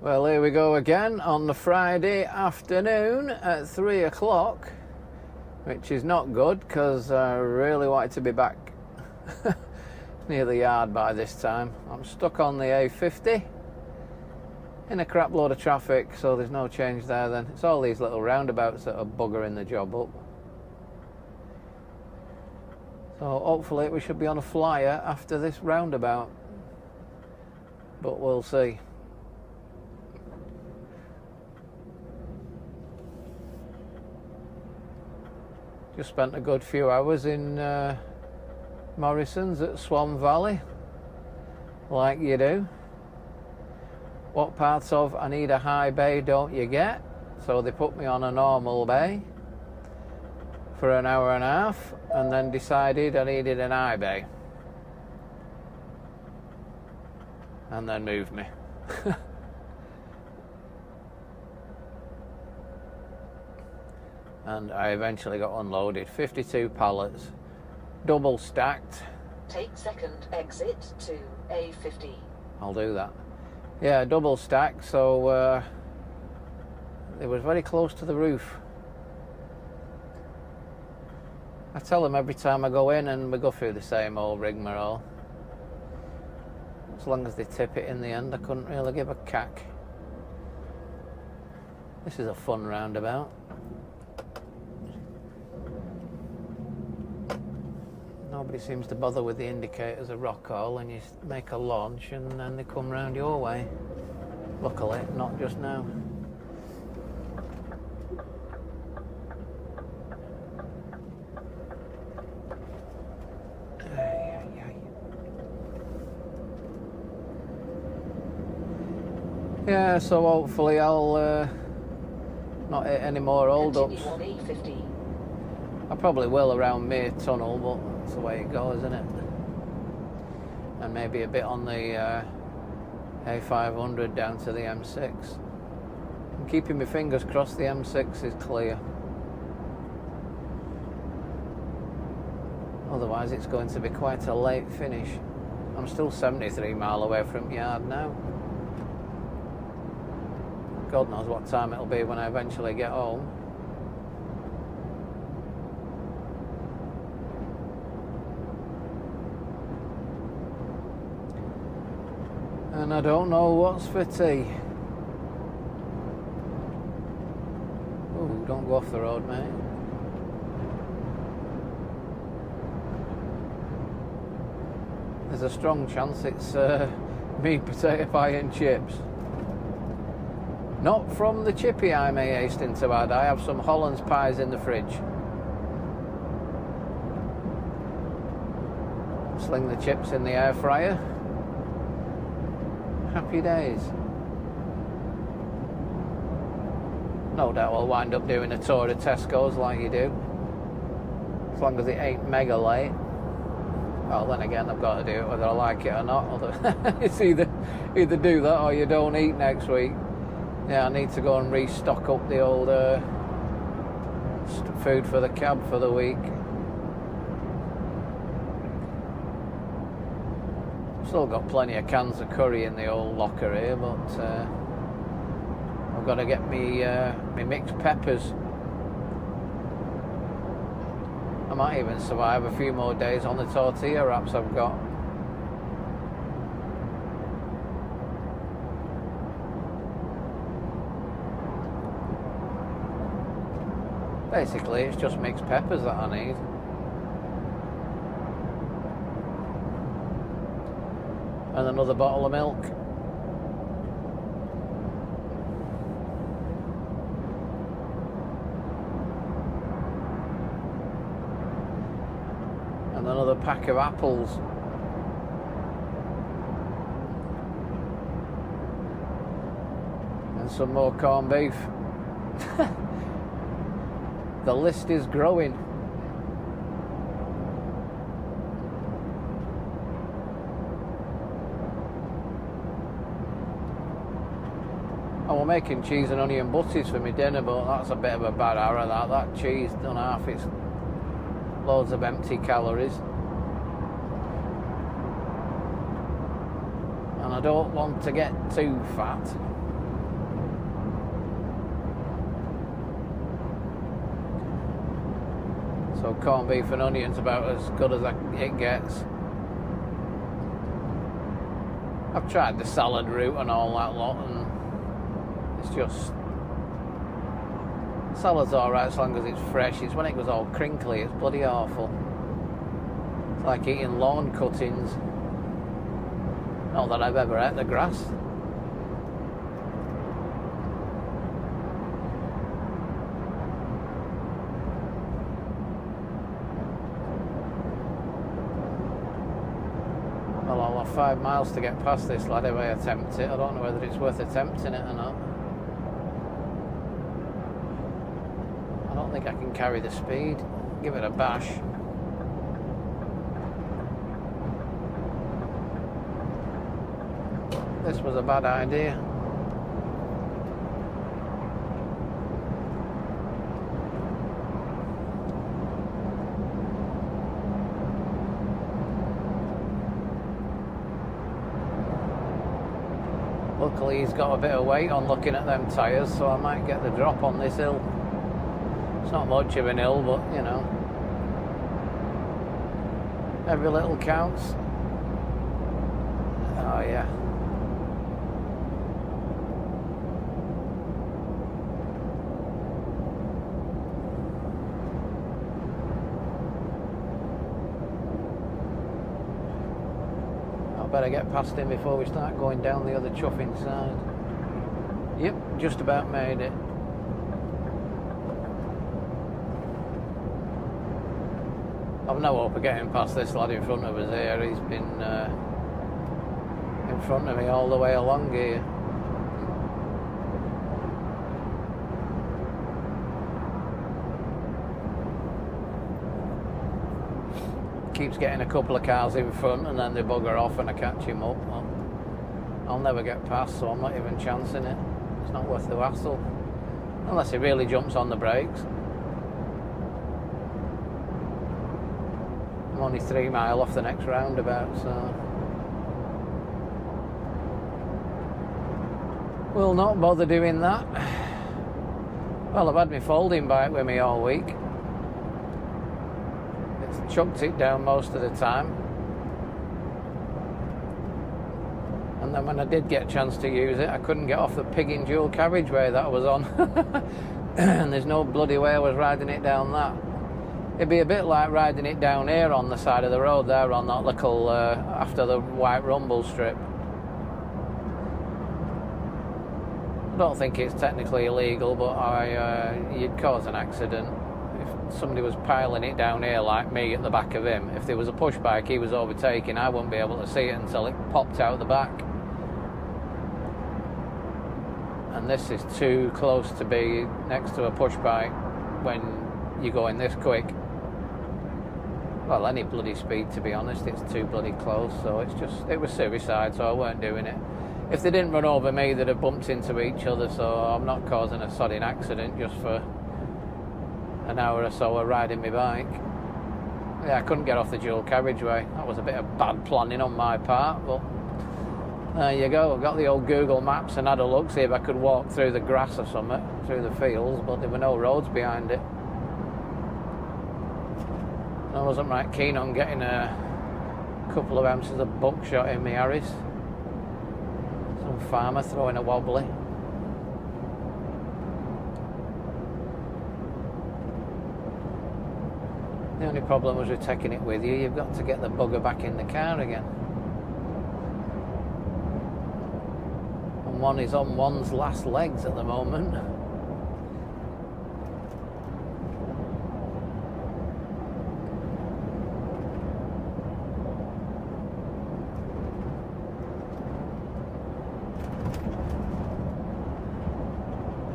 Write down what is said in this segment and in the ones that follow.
Well, here we go again on the Friday afternoon at 3 o'clock, which is not good because I really wanted to be back near the yard by this time. I'm stuck on the A50 in a crap load of traffic, so there's no change there then. It's all these little roundabouts that are buggering the job up. So hopefully we should be on a flyer after this roundabout, but we'll see. Just spent a good few hours in Morrison's at Swan Valley, like you do. What parts of I need a high bay don't you get? So they put me on a normal bay for an hour and a half and then decided I needed an high bay. And then moved me. And I eventually got unloaded. 52 pallets, double stacked. Take second exit to A50. I'll do that. Yeah, double stacked, so it was very close to the roof. I tell them every time I go in, and we go through the same old rigmarole. As long as they tip it in the end, I couldn't really give a cack. This is a fun roundabout. Nobody seems to bother with the indicators of Rockall, and you make a launch and then they come round your way. Luckily, not just now. Yeah, so hopefully I'll not hit any more hold-ups. I probably will around Mere Tunnel, but that's the way it goes, isn't it? And maybe a bit on the A500 down to the M6. I'm keeping my fingers crossed the M6 is clear. Otherwise it's going to be quite a late finish. I'm still 73 mile away from yard now. God knows what time it'll be when I eventually get home. And I don't know what's for tea. Oh, don't go off the road, mate. There's a strong chance it's meat, potato pie and chips. Not from the chippy I may hasten to add. I have some Hollands pies in the fridge. Sling the chips in the air fryer. Happy days. No doubt I'll wind up doing a tour of Tesco's like you do. As long as it ain't mega late. Well, then again, I've got to do it whether I like it or not. It's either do that or you don't eat next week. Yeah, I need to go and restock up the old food for the cab for the week. Still got plenty of cans of curry in the old locker here, but I've got to get me mixed peppers. I might even survive a few more days on the tortilla wraps I've got. Basically, it's just mixed peppers that I need. And another bottle of milk. And another pack of apples. And some more corned beef. The list is growing. I was making cheese and onion butties for my dinner, but that's a bit of a bad error. That cheese done half, it's loads of empty calories. And I don't want to get too fat. So corned beef and onions about as good as it gets. I've tried the salad route and all that lot, and it's just... Salad's alright as long as it's fresh. It's when it goes all crinkly, it's bloody awful. It's like eating lawn cuttings. Not that I've ever ate the grass. Well, I'll have 5 miles to get past this lad if I attempt it. I don't know whether it's worth attempting it or not. I don't think I can carry the speed. Give it a bash. This was a bad idea. Luckily he's got a bit of weight on looking at them tyres, so I might get the drop on this hill. It's not much of an hill, but you know, every little counts. Oh yeah. Better get past him before we start going down the other chuffing side. Yep, just about made it. I've no hope of getting past this lad in front of us here. He's been in front of me all the way along here. Keeps getting a couple of cars in front and then they bugger off and I catch him up. Well, I'll never get past, so I'm not even chancing it. It's not worth the hassle. Unless he really jumps on the brakes. I'm only 3 miles off the next roundabout, so... Will not bother doing that. Well, I've had my folding bike with me all week. Chucked it down most of the time, and then when I did get a chance to use it, I couldn't get off the pigging dual carriageway that I was on. And there's no bloody way I was riding it down that. It'd be a bit like riding it down here on the side of the road there on that little after the white rumble strip. I don't think it's technically illegal, but you'd cause an accident. Somebody was piling it down here like me at the back of him. If there was a push bike he was overtaking, I wouldn't be able to see it until it popped out the back. And this is too close to be next to a push bike when you're going this quick. Well, any bloody speed, to be honest, it's too bloody close. So it was suicide, so I weren't doing it. If they didn't run over me, they'd have bumped into each other, so I'm not causing a sodding accident just for an hour or so of riding my bike. Yeah, I couldn't get off the dual carriageway. That was a bit of bad planning on my part, but there you go. I got the old Google Maps and had a look, see if I could walk through the grass or something, through the fields, but there were no roads behind it. I wasn't right keen on getting a couple of ounces of buckshot in my Harris. Some farmer throwing a wobbly. The only problem was with taking it with you, you've got to get the bugger back in the car again. And one is on one's last legs at the moment.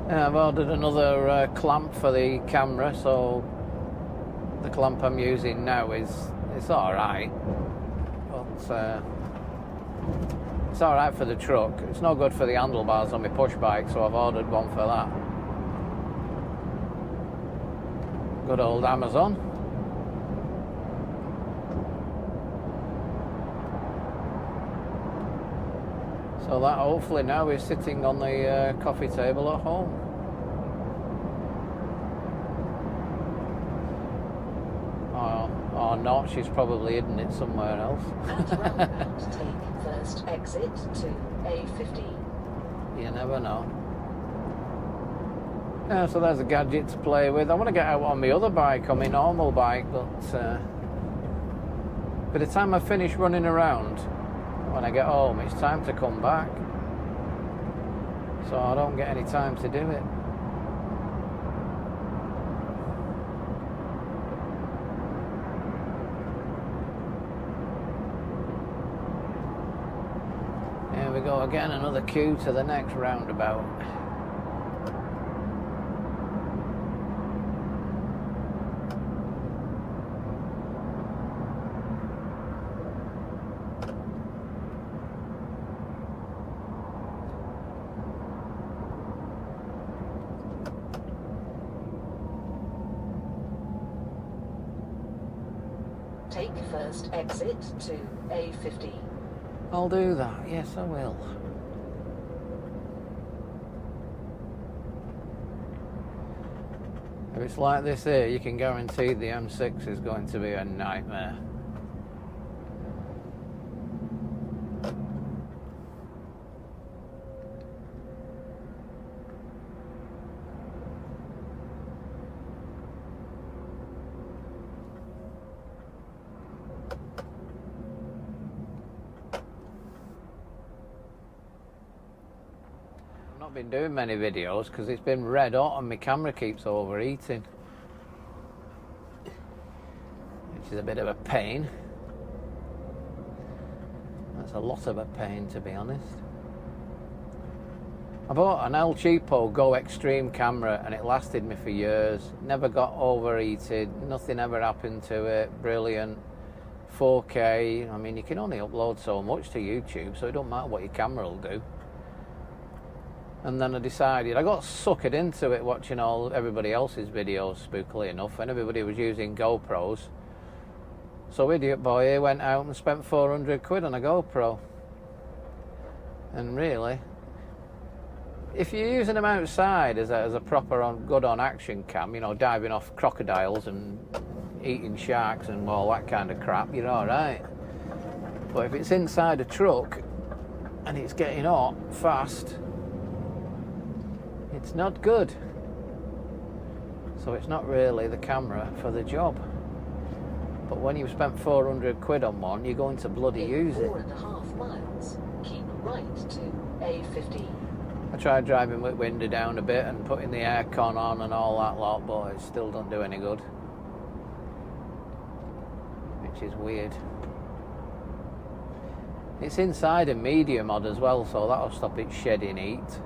I've ordered another clamp for the camera, so the clamp I'm using now it's alright, but it's alright for the truck. It's no good for the handlebars on my push bike, so I've ordered one for that. Good old Amazon. So that hopefully now is sitting on the coffee table at home. not, she's probably hidden it somewhere else. At roundabout, take first exit to A15. You never know. Yeah, so there's a gadget to play with. I want to get out on my other bike, on my normal bike, but by the time I finish running around, when I get home, it's time to come back. So I don't get any time to do it. Here we go again, another queue to the next roundabout. Take first exit to A15. I'll do that, yes I will. If it's like this here, you can guarantee the M6 is going to be a nightmare. I've not been doing many videos because it's been red hot and my camera keeps overheating, which is a bit of a pain. That's a lot of a pain, to be honest. I bought an El Cheapo Go Extreme camera and it lasted me for years. Never got overheated, nothing ever happened to it. Brilliant. 4K, I mean, you can only upload so much to YouTube, so it don't matter what your camera will do. And then I decided, I got suckered into it watching everybody else's videos, spookily enough, and everybody was using GoPros. So idiot boy here went out and spent 400 quid on a GoPro. And really, if you're using them outside as a proper good on action cam, you know, diving off crocodiles and eating sharks and all that kind of crap, you're alright. But if it's inside a truck and it's getting hot fast, it's not good. So it's not really the camera for the job. But when you've spent 400 quid on one, you're going to bloody use it. 4.5 miles. Keep right to A15. I tried driving with window down a bit and putting the aircon on and all that lot, but it still don't do any good. Which is weird. It's inside a media mod as well, so that'll stop it shedding heat.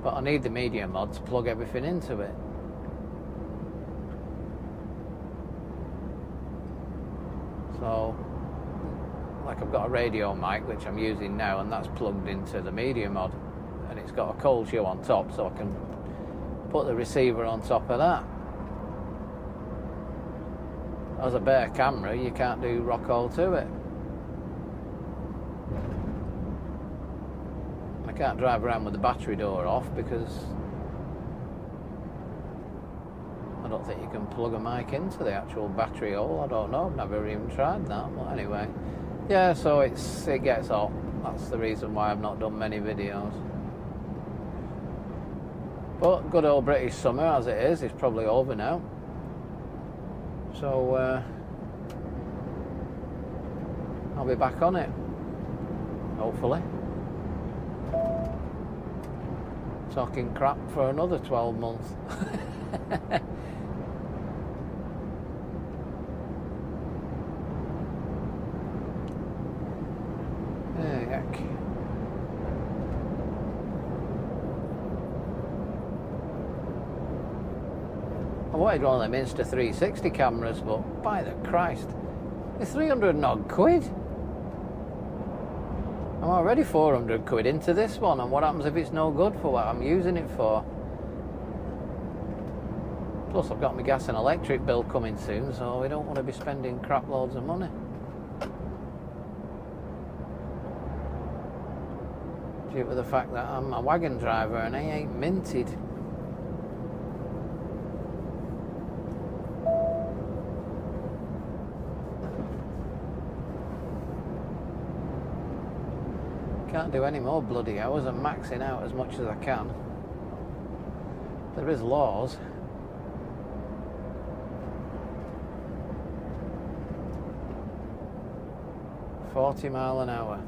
But I need the media mod to plug everything into it. So, like I've got a radio mic which I'm using now, and that's plugged into the media mod, and it's got a cold shoe on top, so I can put the receiver on top of that. As a bare camera, you can't do rock all to it. I can't drive around with the battery door off because I don't think you can plug a mic into the actual battery hole. I don't know, I've never even tried that. But anyway, yeah, so it gets hot. That's the reason why I've not done many videos. But good old British summer as it is probably over now. So I'll be back on it, hopefully. Talking crap for another 12 months. Heck. I wanted one of them Insta360 cameras, but by the Christ, it's 300 and odd quid. I'm already 400 quid into this one, and what happens if it's no good for what I'm using it for? Plus I've got my gas and electric bill coming soon, so we don't want to be spending crap loads of money. Due to the fact that I'm a wagon driver and I ain't minted. Can't do any more bloody hours. I'm maxing out as much as I can. There is laws. $40 miles an hour.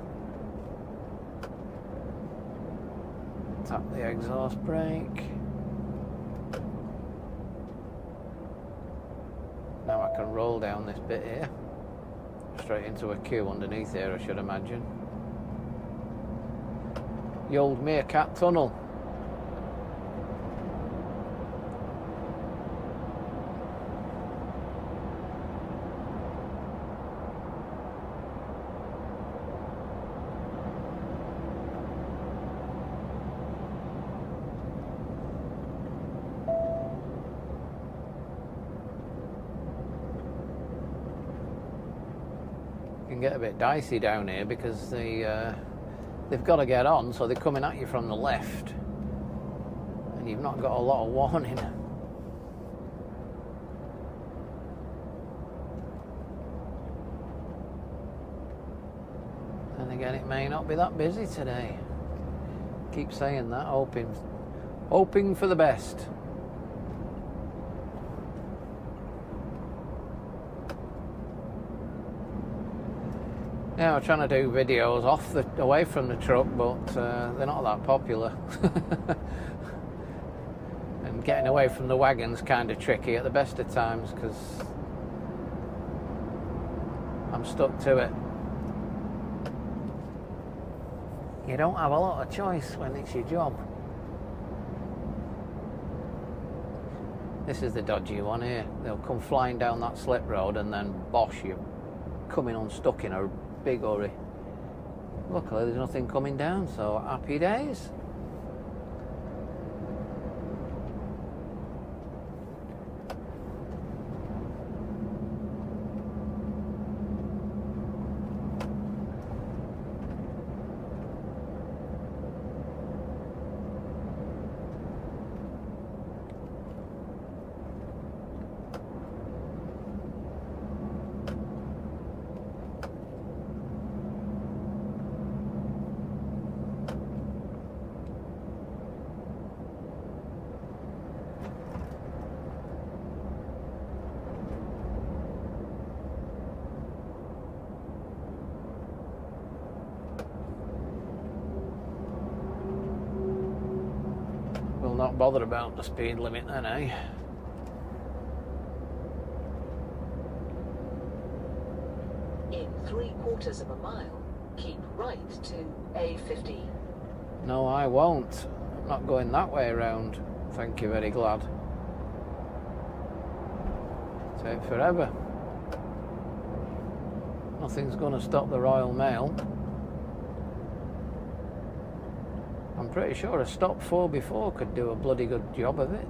Tap the exhaust brake. Now I can roll down this bit here. Straight into a queue underneath here, I should imagine. The old Meerkat Tunnel. Can get a bit dicey down here because they've got to get on, so they're coming at you from the left and you've not got a lot of warning. And again, it may not be that busy today. Keep saying that, hoping for the best. Yeah, I'm trying to do videos away from the truck, but they're not that popular. And getting away from the wagon's kind of tricky at the best of times because I'm stuck to it. You don't have a lot of choice when it's your job. This is the dodgy one here. They'll come flying down that slip road and then bosh, you coming unstuck in a big hurry. Luckily there's nothing coming down, so happy days. Not bothered about the speed limit then, eh? In 3/4 of a mile, keep right to A50. No, I won't. I'm not going that way around. Thank you, very glad. Take forever. Nothing's going to stop the Royal Mail. I'm pretty sure a stop 4x4 could do a bloody good job of it.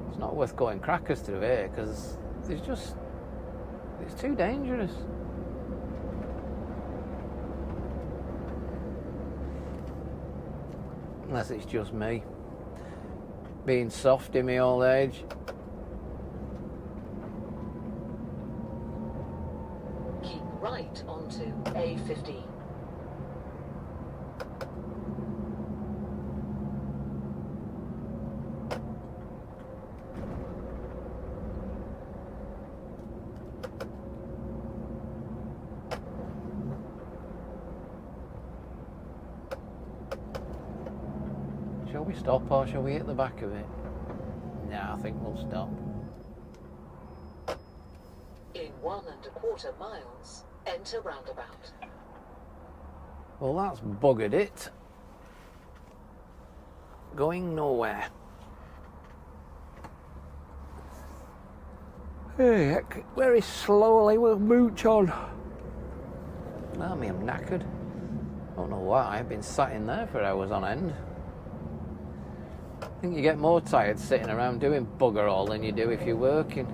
It's not worth going crackers through here because it's too dangerous. Unless it's just me being soft in my old age. Right onto A50. Shall we stop or shall we hit the back of it? Nah, I think we'll stop. In 1¼ miles, enter roundabout. Well, that's buggered it. Going nowhere. Hey, very slowly we'll mooch on. I mean, I'm knackered. I don't know why, I've been sat in there for hours on end. I think you get more tired sitting around doing bugger all than you do if you're working.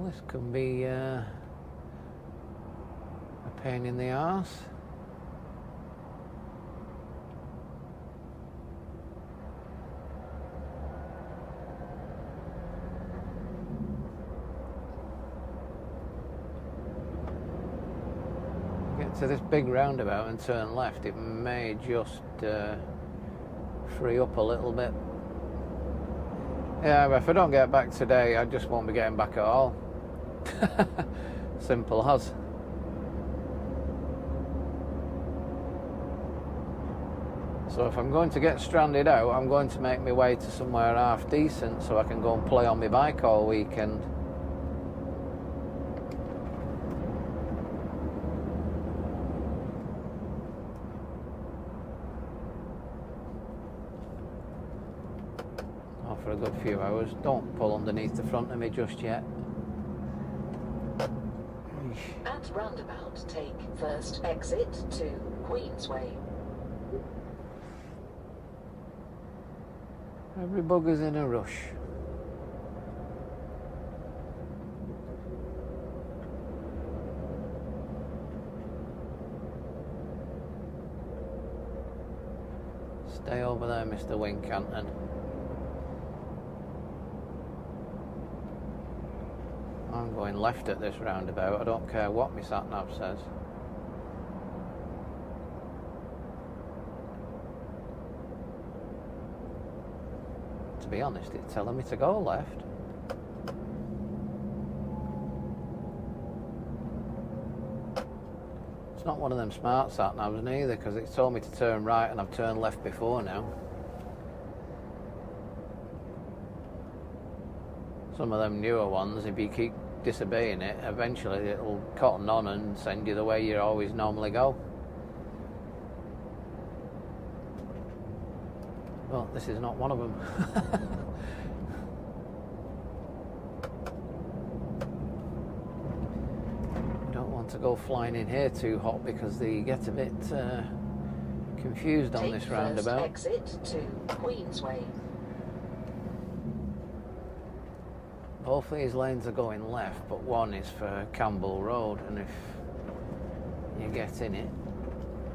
Well, this can be a pain in the arse. Get to this big roundabout and turn left, it may just free up a little bit. Yeah, but if I don't get back today, I just won't be getting back at all. Simple as. So if I'm going to get stranded out, I'm going to make my way to somewhere half decent so I can go and play on my bike all weekend. For a good few hours. Don't pull underneath the front of me just yet. At roundabout, take first exit to Queensway. Every bugger's in a rush. Stay over there, Mr. Wincanton. I'm going left at this roundabout. I don't care what my sat-nav says. To be honest, it's telling me to go left. It's not one of them smart sat-navs neither, because it's told me to turn right and I've turned left before now. Some of them newer ones, if you keep disobeying it, eventually it'll cotton on and send you the way you always normally go. Well, this is not one of them. Don't want to go flying in here too hot because they get a bit confused on this roundabout. Exit to Queensway. Both these lanes are going left, but one is for Campbell Road, and if you get in it,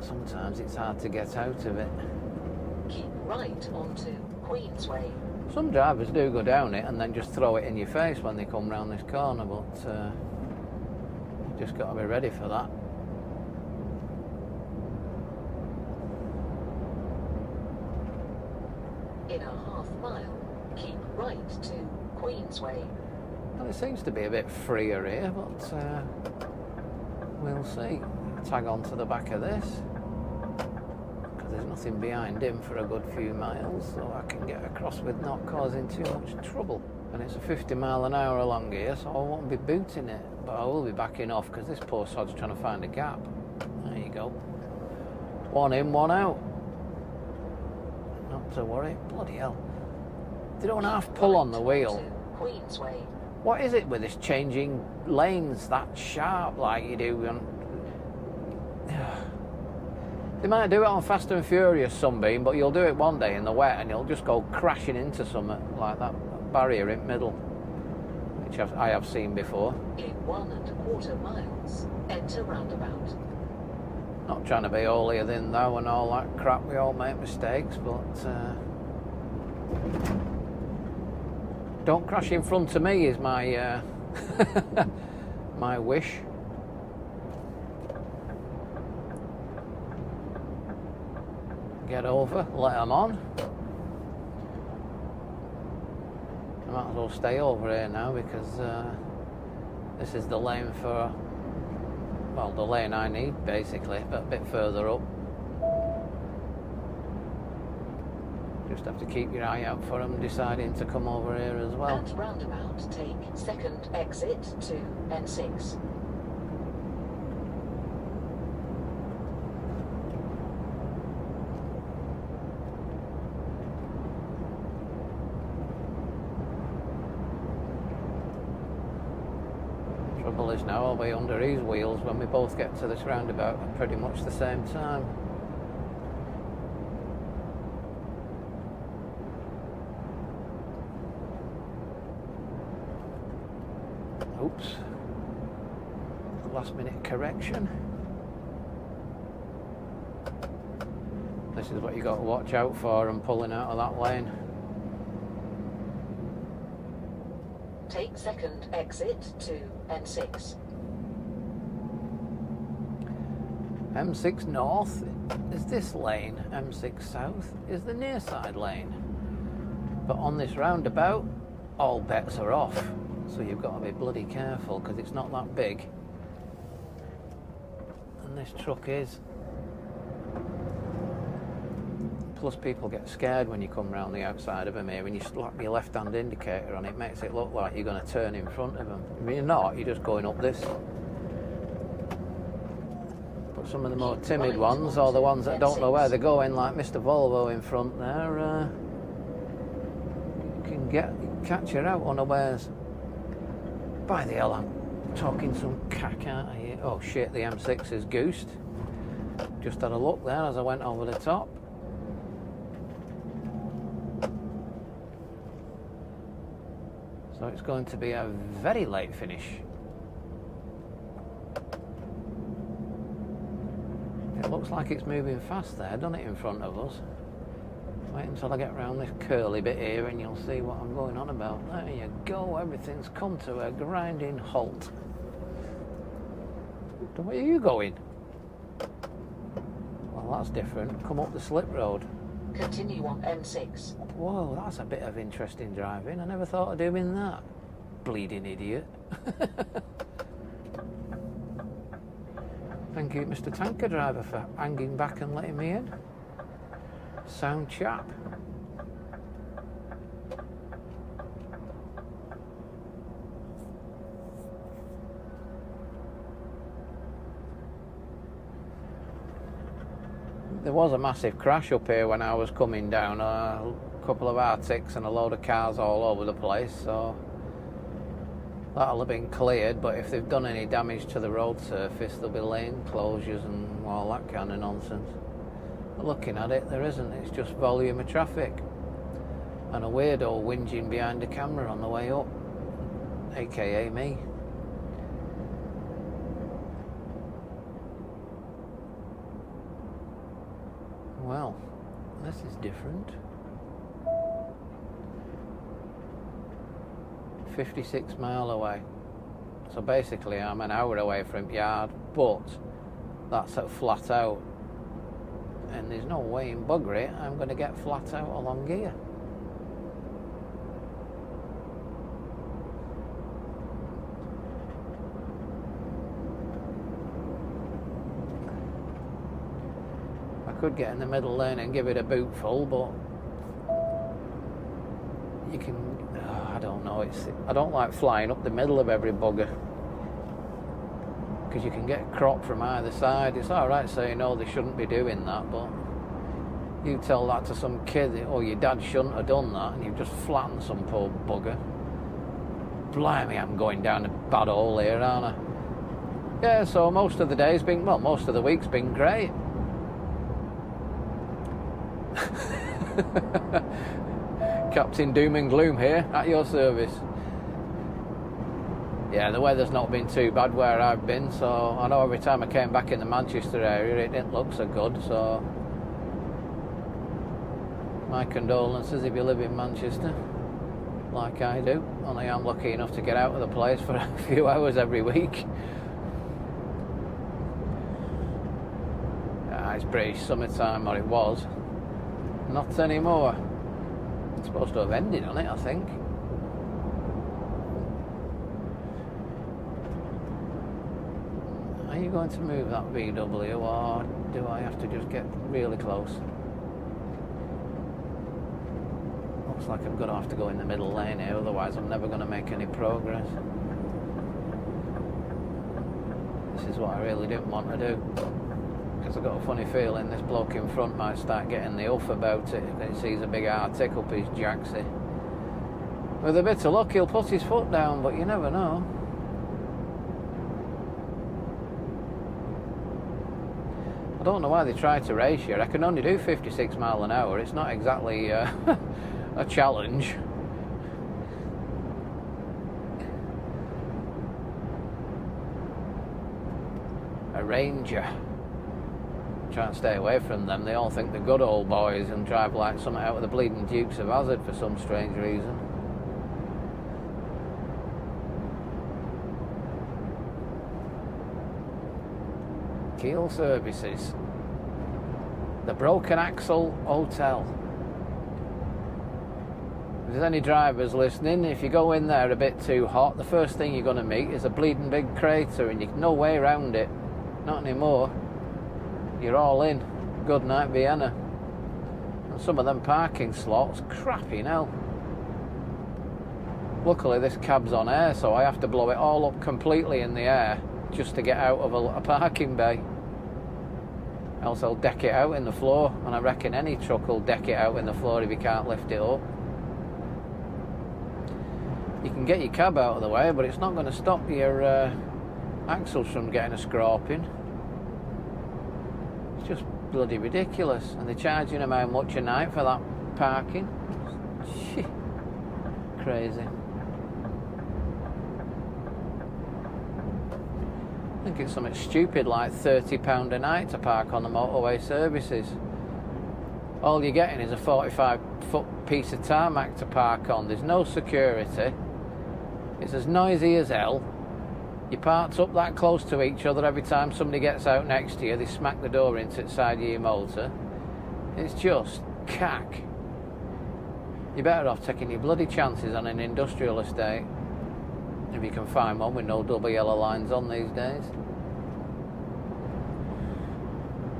sometimes it's hard to get out of it. Keep right onto Queensway. Some drivers do go down it and then just throw it in your face when they come round this corner, but you just got to be ready for that. In a half mile, keep right to Queensway. Well, it seems to be a bit freer here, but we'll see. Tag on to the back of this, because there's nothing behind him for a good few miles, so I can get across with not causing too much trouble. And it's a 50 mile an hour along here, so I won't be booting it, but I will be backing off because this poor sod's trying to find a gap. There you go. One in, one out. Not to worry. Bloody hell. They don't half pull on the wheel. Queensway. What is it with this changing lanes that sharp like you do? And they might do it on Fast and Furious Sunbeam, but you'll do it one day in the wet and you'll just go crashing into something like that barrier in the middle, which I have seen before. In 1¼ miles, enter roundabout. Not trying to be holier than thou and all that crap, we all make mistakes, but don't crash in front of me is my my wish. Get over, let them on. I might as well stay over here now because this is the lane for, well, the lane I need basically, but a bit further up. Just have to keep your eye out for them deciding to come over here as well. At roundabout, take second exit to N6. Trouble is now I'll be under his wheels when we both get to this roundabout at pretty much the same time. Oops. Last minute correction. This is what you got to watch out for and pulling out of that lane. Take second exit to M6. M6 North is this lane. M6 South is the near side lane. But on this roundabout, all bets are off. So you've got to be bloody careful because it's not that big. And this truck is. Plus people get scared when you come round the outside of them here. When you slap your left hand indicator on, it makes it look like you're going to turn in front of them. I mean, you're not, you're just going up this. But some of the more timid ones, or the ones that don't know where they're going, like Mr. Volvo in front there, can catch you out unawares. By the hell, I'm talking some cack out here. Oh shit, the M6 is goosed. Just had a look there as I went over the top. So it's going to be a very late finish. It looks like it's moving fast there, doesn't it, in front of us? Wait until I get around this curly bit here and you'll see what I'm going on about. There you go, everything's come to a grinding halt. Where are you going? Well, that's different. Come up the slip road. Continue on M6. Whoa, that's a bit of interesting driving. I never thought of doing that. Bleeding idiot. Thank you, Mr. Tanker Driver, for hanging back and letting me in. Sound chap. There was a massive crash up here when I was coming down. A couple of Arctics and a load of cars all over the place, so that'll have been cleared. But if they've done any damage to the road surface, there'll be lane closures and all that kind of nonsense. But looking at it, there isn't. It's just volume of traffic and a weirdo whinging behind the camera on the way up, aka me. Well, this is different. 56 mile away. So basically I'm an hour away from yard, but that's at flat out. And there's no way in buggery I'm going to get flat out along here. I could get in the middle lane and give it a boot full, but you can, I don't know, I don't like flying up the middle of every bugger because you can get crop from either side. It's alright saying, no, they shouldn't be doing that, but you tell that to some kid, oh, your dad shouldn't have done that, and you've just flattened some poor bugger. Blimey, I'm going down a bad hole here, aren't I? Yeah, so most of the day's been, well, most of the week's been great. Captain Doom and Gloom here, at your service. Yeah, the weather's not been too bad where I've been, so I know every time I came back in the Manchester area it didn't look so good, so my condolences if you live in Manchester, like I do. Only I'm lucky enough to get out of the place for a few hours every week. It's British summertime, or it was. Not anymore. It's supposed to have ended on it, I think. Are you going to move that VW, or do I have to just get really close? Looks like I'm going to have to go in the middle lane here, otherwise I'm never going to make any progress. This is what I really didn't want to do. Because I've got a funny feeling this bloke in front might start getting the huff about it if he sees a big Arctic up his jacksy. With a bit of luck he'll put his foot down, but you never know. I don't know why they try to race here. I can only do 56 mile an hour. It's not exactly a challenge. Ranger. Try and stay away from them. They all think they're good old boys and drive like something out of the bleeding Dukes of Hazzard for some strange reason. Kiel Services. The Broken Axle Hotel. If there's any drivers listening, if you go in there a bit too hot, the first thing you're going to meet is a bleeding big crater and you've no way around it. Not anymore. You're all in. Good night, Vienna. And some of them parking slots, crappy hell. Luckily this cab's on air, so I have to blow it all up completely in the air just to get out of a parking bay. Else I'll deck it out in the floor, and I reckon any truck will deck it out in the floor if you can't lift it up. You can get your cab out of the way, but it's not going to stop your axles from getting a scraping. It's just bloody ridiculous, and they're charging them how much a night for that parking. Shit. Crazy. I think it's something stupid like £30 a night to park on the motorway services. All you're getting is a 45-foot piece of tarmac to park on. There's no security. It's as noisy as hell. You're parked up that close to each other. Every time somebody gets out next to you, they smack the door into the side of your motor. It's just cack. You're better off taking your bloody chances on an industrial estate, if you can find one with no double yellow lines on these days.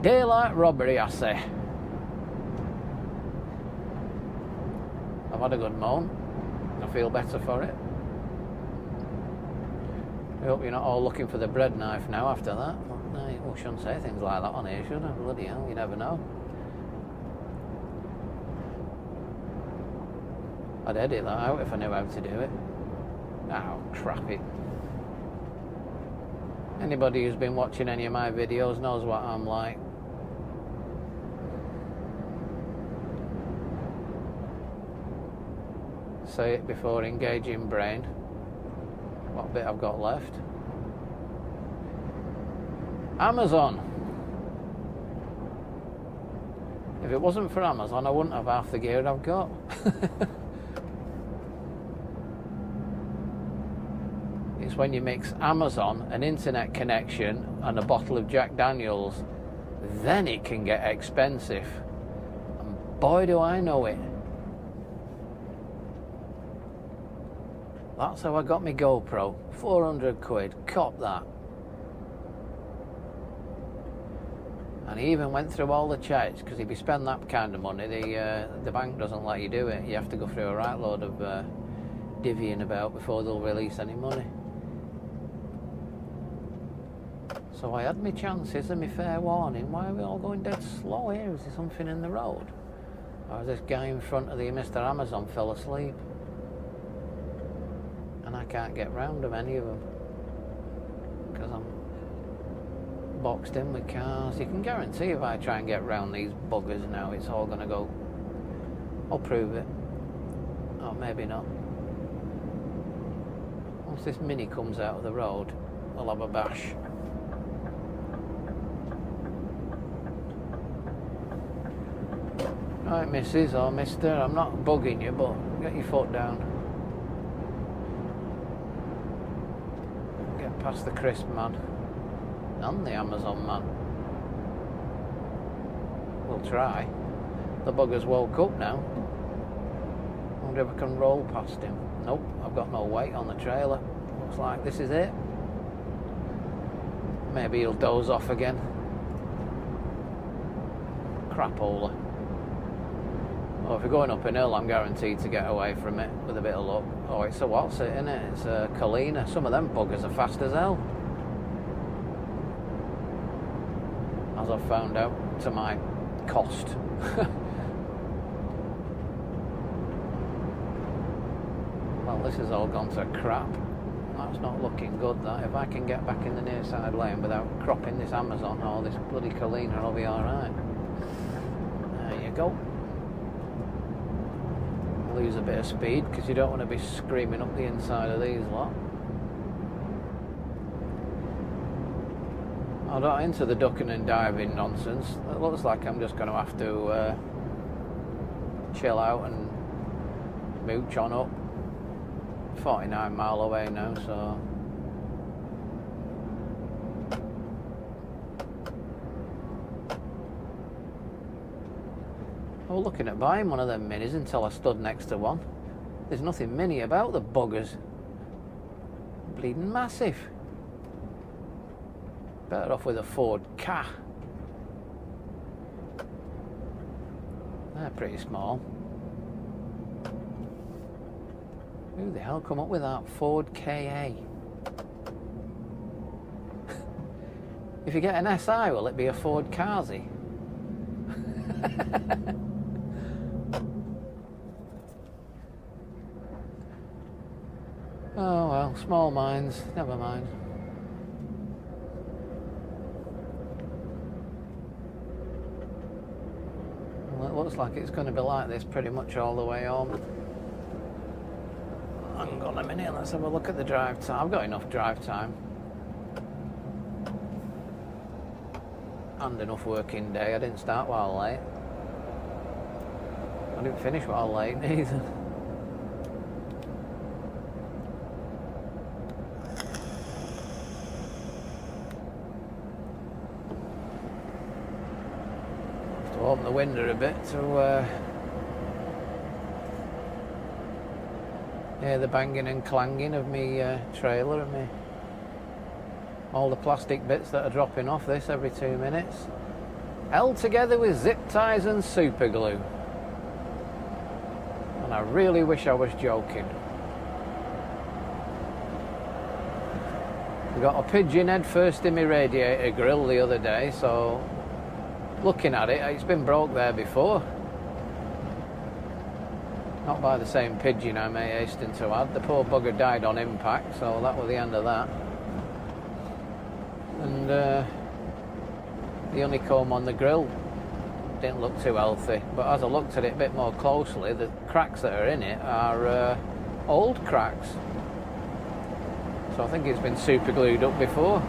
Daylight robbery, I say. I've had a good moan. I feel better for it. I hope you're not all looking for the bread knife now after that. Well, I shouldn't say things like that on here, should I? Bloody hell, you never know. I'd edit that out if I knew how to do it. Oh, crap it. Anybody who's been watching any of my videos knows what I'm like. Say it before engaging brain. What bit I've got left. Amazon. If it wasn't for Amazon, I wouldn't have half the gear I've got. It's when you mix Amazon, an internet connection, and a bottle of Jack Daniels, then it can get expensive. And boy do I know it. That's how I got my GoPro. 400 quid. Cop that. And he even went through all the checks, because if you spend that kind of money, the bank doesn't let you do it. You have to go through a right load of divvying about before they'll release any money. So I had my chances and my fair warning. Why are we all going dead slow here? Is there something in the road? Or is this guy in front of the Mr. Amazon fell asleep? And I can't get round of any of them because I'm boxed in with cars. You can guarantee if I try and get round these buggers now, it's all going to go. I'll prove it. Or maybe not. Once this Mini comes out of the road, we'll have a bash. Right, Mrs. or Mister, I'm not bugging you, but get your foot down. Get past the crisp man and the Amazon man. We'll try. The bugger's woke up now. Wonder if I can roll past him. Nope, I've got no weight on the trailer. Looks like this is it. Maybe he'll doze off again. Crapola. Oh, if we're going up an hill, I'm guaranteed to get away from it with a bit of luck. Oh, it's a what's it, isn't it? It's a Kalina. Some of them buggers are fast as hell. As I've found out to my cost. Well, this has all gone to crap. That's not looking good, that. If I can get back in the near side lane without cropping this Amazon or this bloody Kalina, I'll be alright. There you go. Lose a bit of speed because you don't want to be screaming up the inside of these lot. I'm not into the ducking and diving nonsense. It looks like I'm just going to have to chill out and mooch on up. 49 mile away now, so I was looking at buying one of them minis until I stood next to one. There's nothing mini about the buggers. Bleeding massive. Better off with a Ford Ka. They're pretty small. Who the hell come up with that? Ford KA. If you get an SI, will it be a Ford Kazi? Oh well, small minds, never mind. Well, it looks like it's going to be like this pretty much all the way home. Hang on a minute, let's have a look at the drive time. I've got enough drive time. And enough working day. I didn't start while late. I didn't finish while late either. To open the window a bit to hear the banging and clanging of me trailer and me all the plastic bits that are dropping off this every 2 minutes, held together with zip ties and super glue. And I really wish I was joking. I got a pigeon head first in my radiator grill the other day, so looking at it, it's been broke there before. Not by the same pigeon, I may hasten to add. The poor bugger died on impact, so that was the end of that. And the honeycomb on the grill didn't look too healthy, but as I looked at it a bit more closely, the cracks that are in it are old cracks. So I think it's been super glued up before.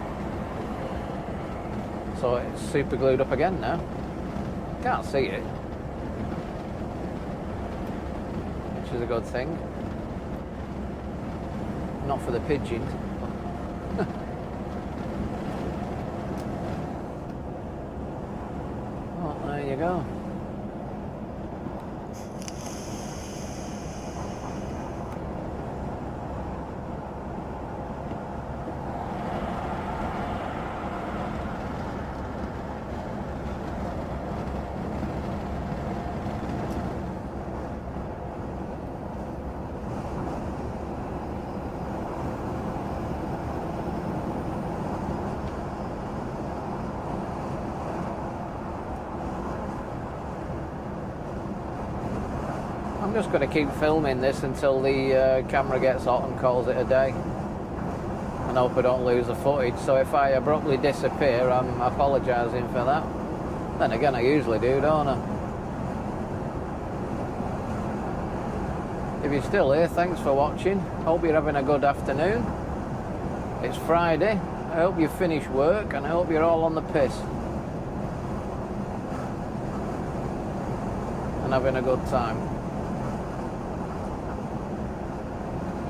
So it's super glued up again now. Can't see it, which is a good thing. Not for the pigeons. Well, there you go. I'm just going to keep filming this until the camera gets hot and calls it a day, and hope I don't lose the footage. So if I abruptly disappear, I'm apologising for that. Then again, I usually do, don't I? If you're still here, thanks for watching. Hope you're having a good afternoon. It's Friday. I hope you've finished work, and I hope you're all on the piss and having a good time.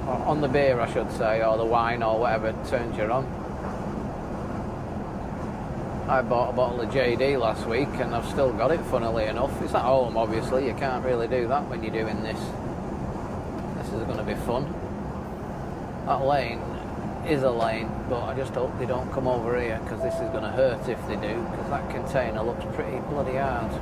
On the beer, I should say, or the wine, or whatever turns you on. I bought a bottle of JD last week, and I've still got it, funnily enough. It's at home, obviously. You can't really do that when you're doing this. This is going to be fun. That lane is a lane, but I just hope they don't come over here, because this is going to hurt if they do, because that container looks pretty bloody hard.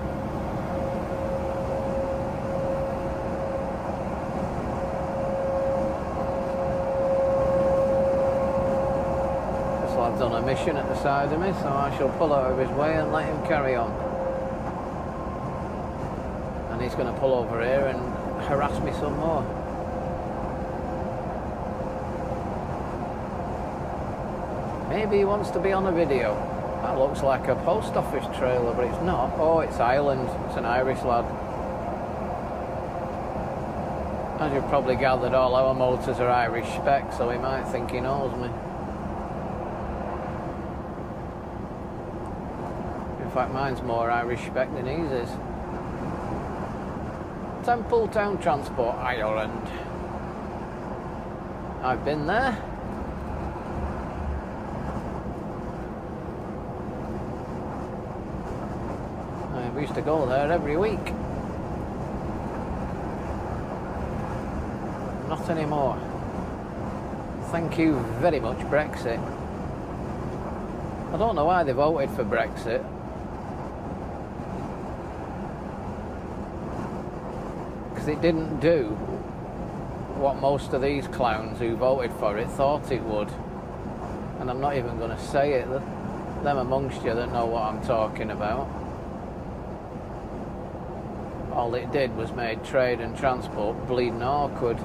Lad's on a mission at the side of me, so I shall pull out of his way and let him carry on. And he's going to pull over here and harass me some more. Maybe he wants to be on a video. That looks like a post office trailer, but it's not. Oh, it's Ireland. It's an Irish lad. As you've probably gathered, all our motors are Irish spec, so he might think he knows me. fact, mine's more Irish spec than his is. Templetown Transport, Ireland. I've been there. We used to go there every week. Not anymore. Thank you very much, Brexit. I don't know why they voted for Brexit. Because it didn't do what most of these clowns who voted for it thought it would. And I'm not even going to say it. Them amongst you that know what I'm talking about. All it did was made trade and transport bleeding awkward.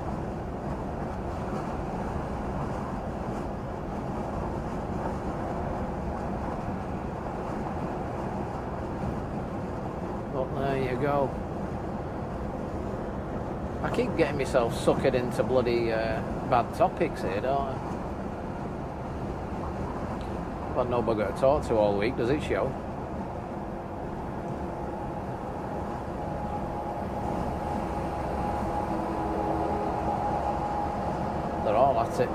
But there you go. I keep getting myself suckered into bloody bad topics here, don't I? I've had no bugger to talk to all week, does it show? They're all at it.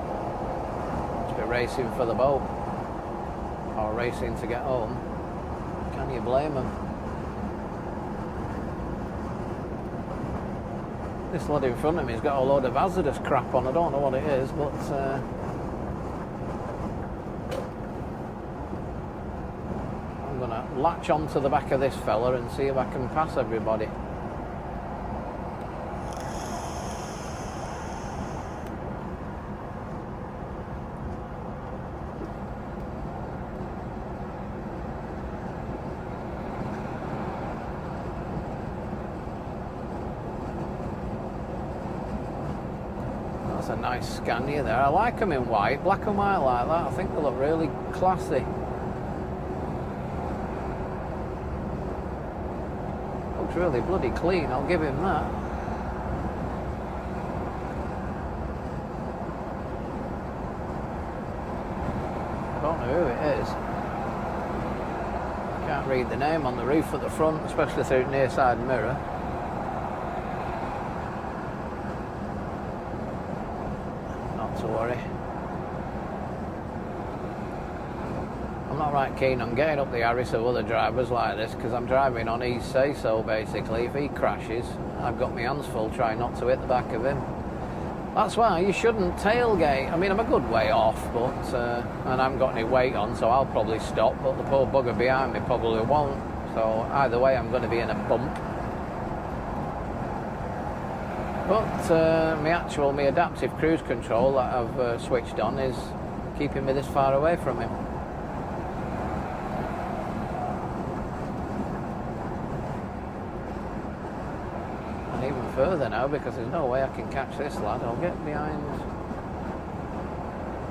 Just be racing for the boat. Or racing to get home. Can you blame them? This lad in front of me has got a load of hazardous crap on. I don't know what it is, but I'm going to latch onto the back of this fella and see if I can pass everybody. That's a nice Scania there. I like them in white, black and white like that. I think they look really classy. Looks really bloody clean, I'll give him that. I don't know who it is. Can't read the name on the roof at the front, especially through the near side mirror. To worry. I'm not right keen on getting up the arse of other drivers like this because I'm driving on his say-so basically. If he crashes, I've got my hands full trying not to hit the back of him. That's why you shouldn't tailgate. I mean, I'm a good way off, but and I haven't got any weight on, so I'll probably stop, but the poor bugger behind me probably won't. So either way, I'm going to be in a bump. But my adaptive cruise control that I've switched on is keeping me this far away from him. And even further now, because there's no way I can catch this lad. I'll get behind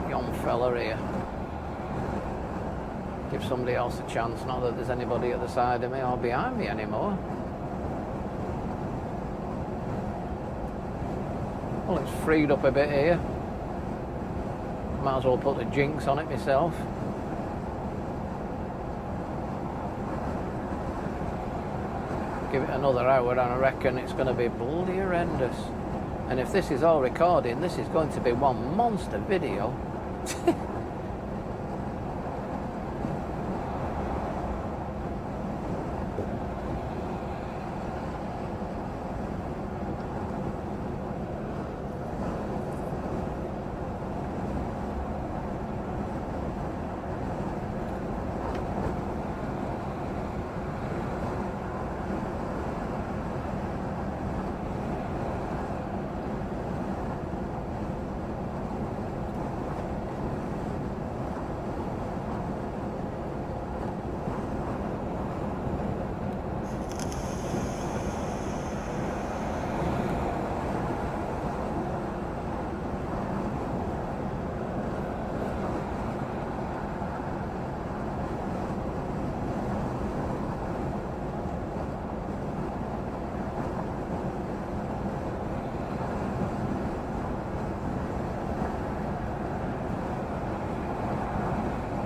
yon fella here. Give somebody else a chance, not that there's anybody at the side of me or behind me anymore. Well, it's freed up a bit here. Might as well put the jinx on it myself. Give it another hour and I reckon it's going to be bloody horrendous. And if this is all recording, this is going to be one monster video.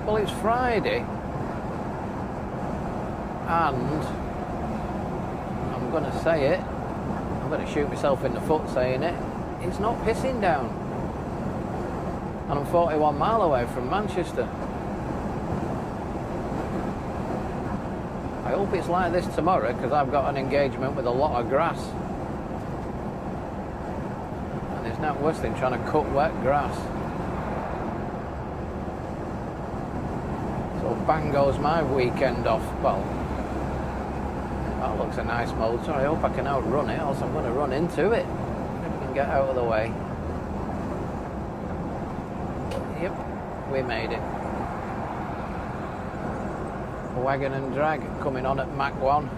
Well, it's Friday. and I'm going to say it, I'm going to shoot myself in the foot saying it, it's not pissing down. And I'm 41 mile away from Manchester. I hope it's like this tomorrow, because I've got an engagement with a lot of grass. And there's nothing worse than trying to cut wet grass. So bang goes my weekend off. Well, that looks a nice motor. I hope I can outrun it, else I'm going to run into it. If I can get out of the way. Yep, we made it. Wagon and drag coming on at Mach 1.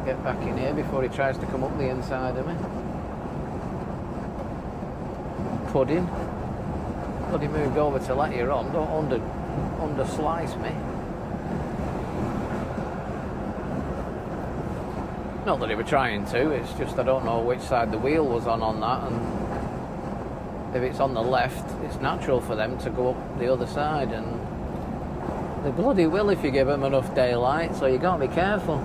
Get back in here before he tries to come up the inside of me. Pudding. Bloody moved over to let you on. Don't underslice me. Not that he were trying to, it's just I don't know which side the wheel was on that, and if it's on the left, it's natural for them to go up the other side, and they bloody will if you give them enough daylight, so you got to be careful.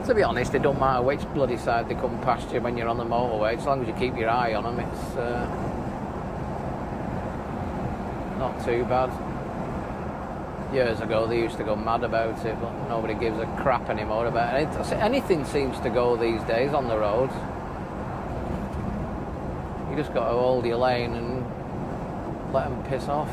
To be honest, it don't matter which bloody side they come past you when you're on the motorway, as long as you keep your eye on them, it's not too bad. Years ago they used to go mad about it, but nobody gives a crap anymore about it. Anything seems to go these days on the roads. You just got to hold your lane and let them piss off.